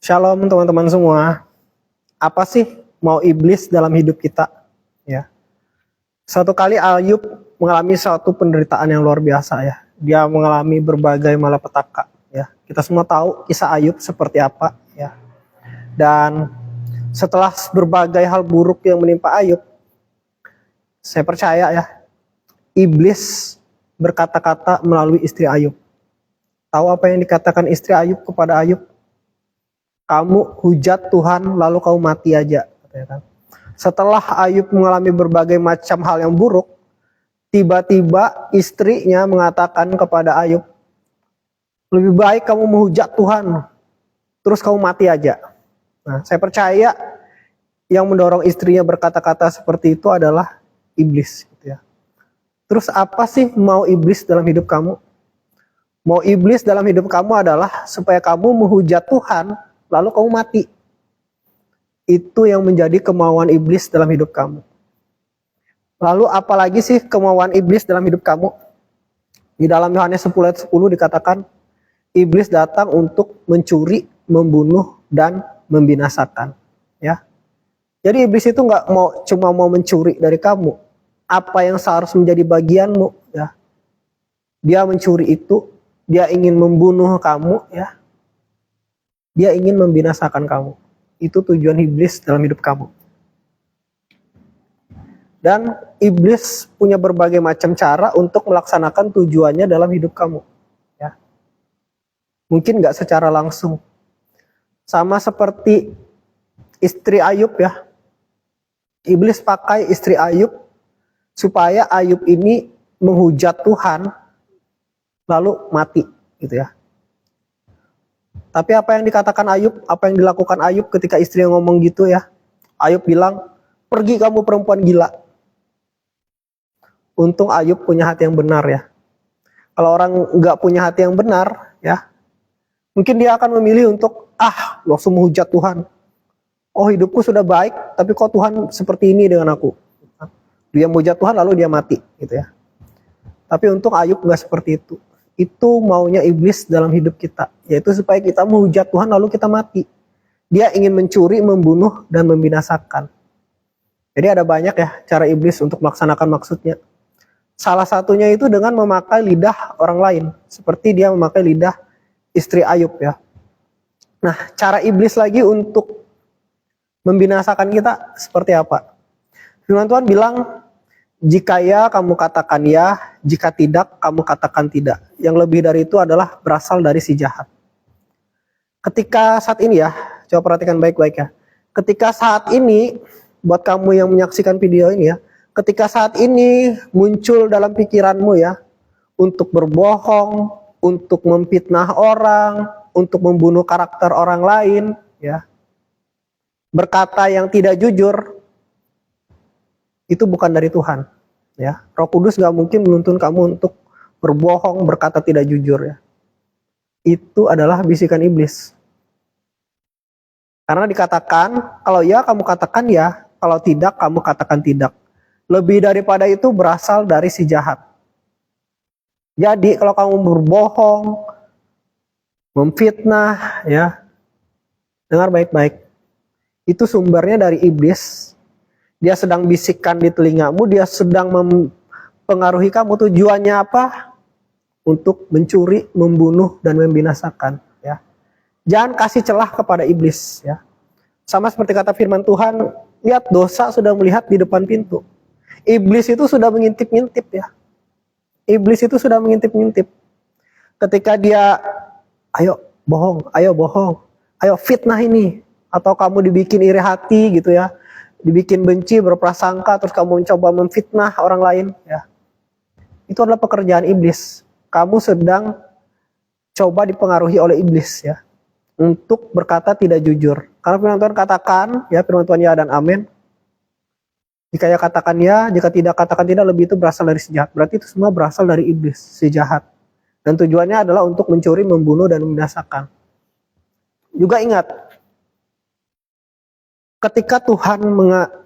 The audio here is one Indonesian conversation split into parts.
Shalom teman-teman semua. Apa sih mau iblis dalam hidup kita? Ya. Suatu kali Ayub mengalami suatu penderitaan yang luar biasa ya. Dia mengalami berbagai malapetaka ya. Kita semua tahu kisah Ayub seperti apa ya. Dan setelah berbagai hal buruk yang menimpa Ayub, saya percaya ya, iblis berkata-kata melalui istri Ayub. Tahu apa yang dikatakan istri Ayub kepada Ayub? Kamu hujat Tuhan lalu kamu mati aja. Setelah Ayub mengalami berbagai macam hal yang buruk, tiba-tiba istrinya mengatakan kepada Ayub, lebih baik kamu menghujat Tuhan, terus kamu mati aja. Nah, saya percaya yang mendorong istrinya berkata-kata seperti itu adalah iblis. Gitu ya. Terus apa sih mau iblis dalam hidup kamu? Mau iblis dalam hidup kamu adalah supaya kamu menghujat Tuhan, lalu kamu mati. Itu yang menjadi kemauan iblis dalam hidup kamu. Lalu apalagi sih kemauan iblis dalam hidup kamu? Di dalam Yohanes 10 ayat 10 dikatakan, iblis datang untuk mencuri, membunuh, dan membinasakan. Ya. Jadi iblis itu nggak cuma mau mencuri dari kamu. Apa yang seharusnya menjadi bagianmu. Ya. Dia mencuri itu, dia ingin membunuh kamu, ya. Dia ingin membinasakan kamu. Itu tujuan iblis dalam hidup kamu. Dan iblis punya berbagai macam cara untuk melaksanakan tujuannya dalam hidup kamu. Ya. Mungkin gak secara langsung. Sama seperti istri Ayub ya. Iblis pakai istri Ayub supaya Ayub ini menghujat Tuhan lalu mati. Gitu ya. Tapi apa yang dikatakan Ayub, apa yang dilakukan Ayub ketika istrinya ngomong gitu ya. Ayub bilang, pergi kamu perempuan gila. Untung Ayub punya hati yang benar ya. Kalau orang nggak punya hati yang benar ya, mungkin dia akan memilih untuk, langsung menghujat Tuhan. Oh hidupku sudah baik, tapi kok Tuhan seperti ini dengan aku. Dia menghujat Tuhan lalu dia mati gitu ya. Tapi untung Ayub nggak seperti itu. Itu maunya iblis dalam hidup kita, yaitu supaya kita menghujat Tuhan lalu kita mati. Dia ingin mencuri, membunuh, dan membinasakan. Jadi ada banyak ya cara iblis untuk melaksanakan maksudnya. Salah satunya itu dengan memakai lidah orang lain, seperti dia memakai lidah istri Ayub ya. Nah, cara iblis lagi untuk membinasakan kita seperti apa? Firman Tuhan bilang, jika ya kamu katakan ya, jika tidak kamu katakan tidak. Yang lebih dari itu adalah berasal dari si jahat. Ketika saat ini ya, coba perhatikan baik-baik ya. Ketika saat ini, buat kamu yang menyaksikan video ini ya, ketika saat ini muncul dalam pikiranmu ya, untuk berbohong, untuk memfitnah orang, untuk membunuh karakter orang lain, ya, berkata yang tidak jujur, itu bukan dari Tuhan. Ya, Roh Kudus gak mungkin menuntun kamu untuk berbohong, berkata tidak jujur ya. Itu adalah bisikan iblis. Karena dikatakan, kalau ya kamu katakan ya, kalau tidak kamu katakan tidak. Lebih daripada itu berasal dari si jahat. Jadi kalau kamu berbohong, memfitnah ya, dengar baik-baik. Itu sumbernya dari iblis. Dia sedang bisikkan di telingamu, dia sedang mempengaruhi kamu. Tujuannya apa? Untuk mencuri, membunuh, dan membinasakan. Ya. Jangan kasih celah kepada iblis. Ya. Sama seperti kata firman Tuhan, lihat dosa sudah melihat di depan pintu. Iblis itu sudah mengintip-ngintip ya. Iblis itu sudah mengintip-ngintip. Ketika dia, ayo bohong, ayo fitnah ini. Atau kamu dibikin iri hati gitu ya. Dibikin benci, berprasangka, terus kamu mencoba memfitnah orang lain ya. Itu adalah pekerjaan iblis. Kamu sedang coba dipengaruhi oleh iblis ya, untuk berkata tidak jujur. Karena firman Tuhan katakan ya, firman Tuhan ya dan amin. Jika ya katakan ya, jika tidak katakan tidak, lebih itu berasal dari si jahat. Berarti itu semua berasal dari iblis, si jahat. Dan tujuannya adalah untuk mencuri, membunuh, dan membinasakan. Juga ingat, ketika Tuhan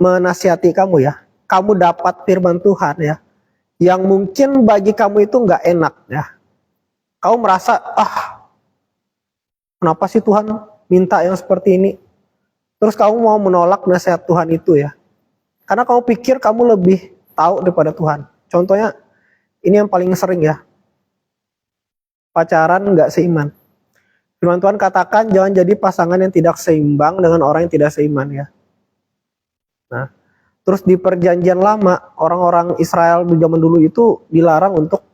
menasihati kamu ya, kamu dapat firman Tuhan ya, yang mungkin bagi kamu itu nggak enak ya. Kamu merasa, kenapa sih Tuhan minta yang seperti ini. Terus kamu mau menolak nasihat Tuhan itu ya. Karena kamu pikir kamu lebih tahu daripada Tuhan. Contohnya, ini yang paling sering ya. Pacaran nggak seiman. Firman Tuhan katakan jangan jadi pasangan yang tidak seimbang dengan orang yang tidak seiman ya. Nah, terus di perjanjian lama, orang-orang Israel di zaman dulu itu dilarang untuk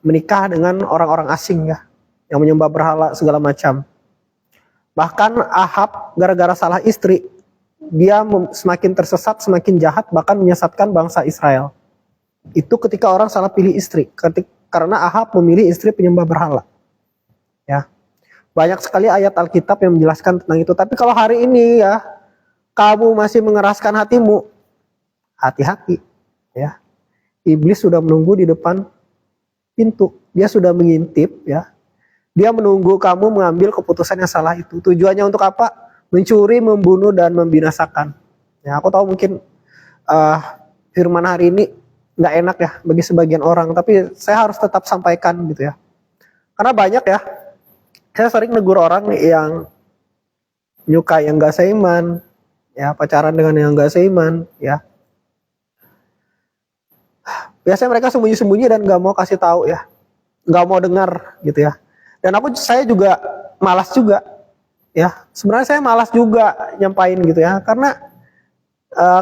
menikah dengan orang-orang asing ya. Yang menyembah berhala segala macam. Bahkan Ahab gara-gara salah istri, dia semakin tersesat, semakin jahat, bahkan menyesatkan bangsa Israel. Itu ketika orang salah pilih istri, karena Ahab memilih istri penyembah berhala. Ya, banyak sekali ayat Alkitab yang menjelaskan tentang itu. Tapi kalau hari ini ya, kamu masih mengeraskan hatimu, hati-hati. Ya, iblis sudah menunggu di depan pintu. Dia sudah mengintip, ya. Dia menunggu kamu mengambil keputusan yang salah itu. Tujuannya untuk apa? Mencuri, membunuh, dan membinasakan. Ya, aku tahu mungkin firman hari ini nggak enak ya bagi sebagian orang, tapi saya harus tetap sampaikan gitu ya. Karena banyak ya, saya sering negur orang yang nyuka yang nggak seiman, ya pacaran dengan yang nggak seiman, ya. Biasanya mereka sembunyi-sembunyi dan nggak mau kasih tahu ya, nggak mau dengar gitu ya. Dan saya juga malas juga, ya. Sebenarnya saya malas juga nyampain gitu ya, karena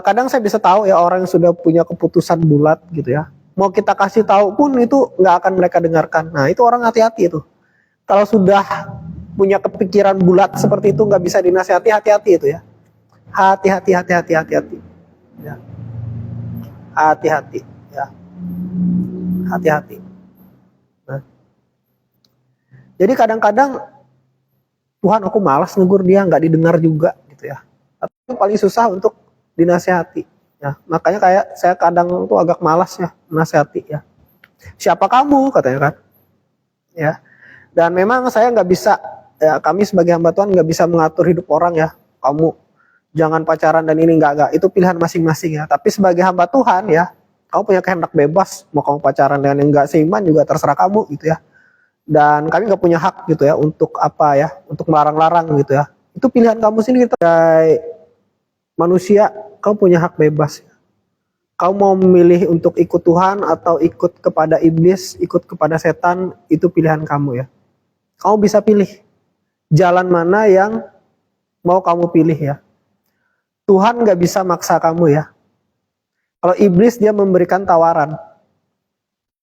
kadang saya bisa tahu ya orang yang sudah punya keputusan bulat gitu ya. Mau kita kasih tahu pun itu nggak akan mereka dengarkan. Nah itu orang hati-hati itu. Kalau sudah punya kepikiran bulat seperti itu nggak bisa dinasihati, hati-hati itu ya. Hati-hati. Ya. Hati-hati. Ya. Hati-hati. Nah. Jadi kadang-kadang Tuhan aku malas negur dia, nggak didengar juga gitu ya. Tapi yang paling susah untuk dinasihati. Ya, makanya kayak saya kadang tuh agak malas ya menasihati ya. Siapa kamu katanya kan? Ya. Dan memang saya nggak bisa, ya kami sebagai hamba Tuhan nggak bisa mengatur hidup orang ya. Kamu jangan pacaran dan ini nggak. Itu pilihan masing-masing ya. Tapi sebagai hamba Tuhan ya, kamu punya kehendak bebas. Mau kamu pacaran dengan yang nggak seiman juga terserah kamu gitu ya. Dan kami nggak punya hak gitu ya untuk apa ya, untuk melarang-larang gitu ya. Itu pilihan kamu sendiri. Sebagai manusia, kamu punya hak bebas. Kamu mau memilih untuk ikut Tuhan atau ikut kepada iblis, ikut kepada setan, itu pilihan kamu ya. Kamu bisa pilih jalan mana yang mau kamu pilih ya. Tuhan nggak bisa maksa kamu ya. Kalau iblis dia memberikan tawaran,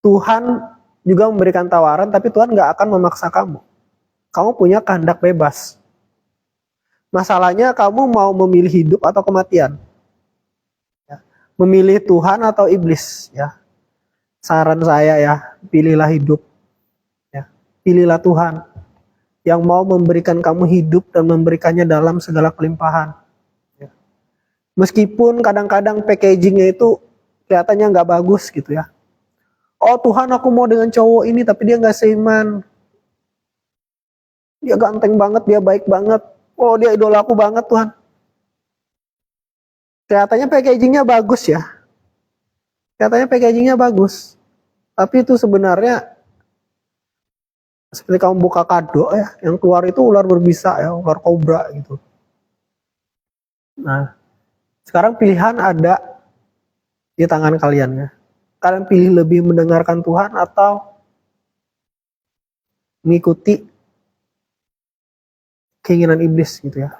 Tuhan juga memberikan tawaran, tapi Tuhan nggak akan memaksa kamu. Kamu punya kehendak bebas. Masalahnya kamu mau memilih hidup atau kematian. Ya. Memilih Tuhan atau iblis. Ya. Saran saya ya, pilihlah hidup. Ya. Pilihlah Tuhan yang mau memberikan kamu hidup dan memberikannya dalam segala kelimpahan. Ya. Meskipun kadang-kadang packagingnya itu kelihatannya nggak bagus gitu ya. Oh Tuhan aku mau dengan cowok ini tapi dia gak seiman. Dia ganteng banget, dia baik banget. Oh dia idola aku banget Tuhan. Kelihatannya packagingnya bagus ya. Kelihatannya packagingnya bagus. Tapi itu sebenarnya seperti kamu buka kado ya. Yang keluar itu ular berbisa ya, ular kobra gitu. Nah sekarang pilihan ada di tangan kalian ya. Kalian pilih lebih mendengarkan Tuhan atau mengikuti keinginan iblis gitu ya.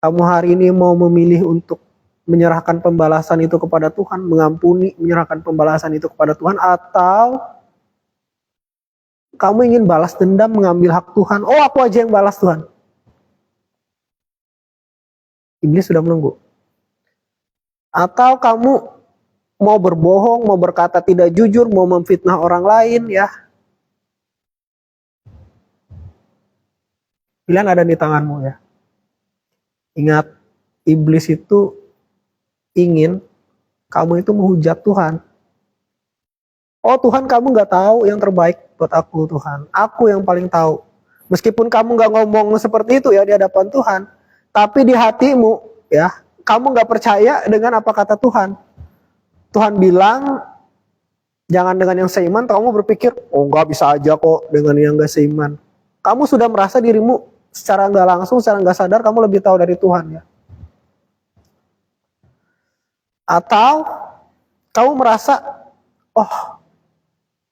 Kamu hari ini mau memilih untuk menyerahkan pembalasan itu kepada Tuhan, mengampuni, menyerahkan pembalasan itu kepada Tuhan, atau kamu ingin balas dendam, mengambil hak Tuhan. Oh aku aja yang balas Tuhan. Iblis sudah menunggu. Atau kamu mau berbohong, mau berkata tidak jujur, mau memfitnah orang lain ya. Pilihan ada di tanganmu ya. Ingat, iblis itu ingin kamu itu menghujat Tuhan. Oh Tuhan kamu gak tahu yang terbaik buat aku Tuhan. Aku yang paling tahu. Meskipun kamu gak ngomong seperti itu ya di hadapan Tuhan. Tapi di hatimu ya, kamu gak percaya dengan apa kata Tuhan. Tuhan bilang, Jangan dengan yang seiman kamu berpikir, oh nggak bisa aja kok dengan yang nggak seiman. Kamu sudah merasa dirimu secara nggak langsung, secara nggak sadar kamu lebih tahu dari Tuhan ya. Atau kamu merasa, oh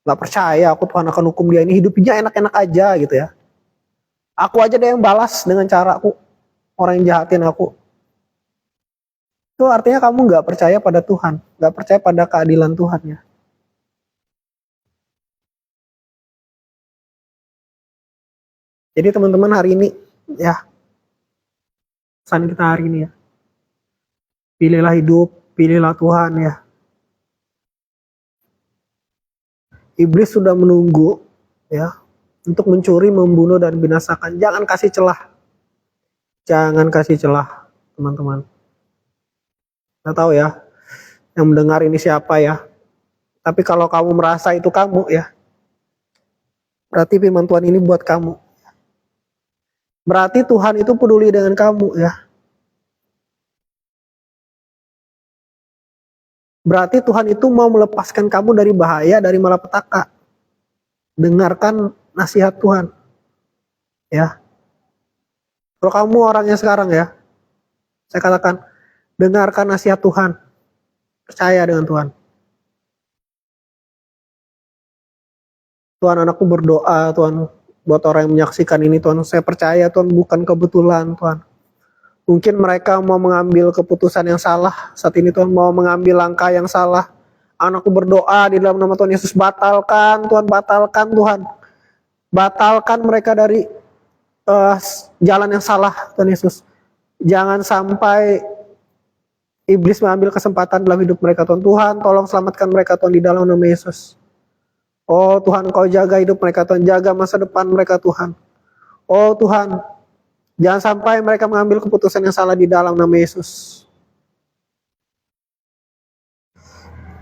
nggak percaya aku Tuhan akan hukum dia, ini hidupnya enak-enak aja gitu ya. Aku aja deh yang balas dengan caraku, orang yang jahatin aku. Itu artinya kamu nggak percaya pada Tuhan, nggak percaya pada keadilan Tuhan ya. Jadi teman-teman hari ini ya, pesan kita hari ini ya, pilihlah hidup, pilihlah Tuhan ya. Iblis sudah menunggu ya untuk mencuri, membunuh dan binasakan. Jangan kasih celah, jangan kasih celah teman-teman. Nggak tahu ya, yang mendengar ini siapa ya. Tapi kalau kamu merasa itu kamu ya, berarti firman Tuhan ini buat kamu. Berarti Tuhan itu peduli dengan kamu ya. Berarti Tuhan itu mau melepaskan kamu dari bahaya, dari malapetaka. Dengarkan nasihat Tuhan. Ya. Kalau kamu orangnya sekarang ya, saya katakan, dengarkan nasihat Tuhan. Percaya dengan Tuhan. Tuhan, anakku berdoa, Tuhan, buat orang yang menyaksikan ini, Tuhan, saya percaya Tuhan bukan kebetulan, Tuhan. Mungkin mereka mau mengambil keputusan yang salah. Saat ini Tuhan mau mengambil langkah yang salah. Anakku berdoa di dalam nama Tuhan Yesus, batalkan Tuhan, batalkan Tuhan. Batalkan mereka dari jalan yang salah Tuhan Yesus. Jangan sampai iblis mengambil kesempatan dalam hidup mereka Tuhan. Tuhan tolong selamatkan mereka Tuhan di dalam nama Yesus. Oh Tuhan, Kau jaga hidup mereka Tuhan, jaga masa depan mereka Tuhan. Oh Tuhan, jangan sampai mereka mengambil keputusan yang salah di dalam nama Yesus.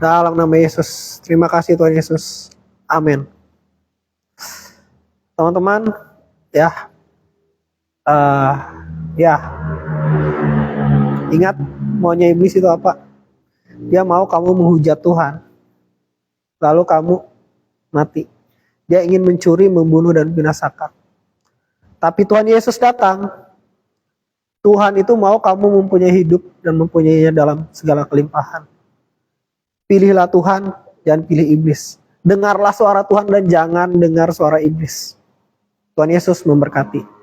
Dalam nama Yesus. Terima kasih Tuhan Yesus. Amin. Teman-teman, ya, ingat maunya iblis itu apa? Dia mau kamu menghujat Tuhan, lalu kamu mati. Dia ingin mencuri, membunuh, dan binasakan. Tapi Tuhan Yesus datang. Tuhan itu mau kamu mempunyai hidup dan mempunyainya dalam segala kelimpahan. Pilihlah Tuhan, jangan pilih iblis. Dengarlah suara Tuhan dan jangan dengar suara iblis. Tuhan Yesus memberkati.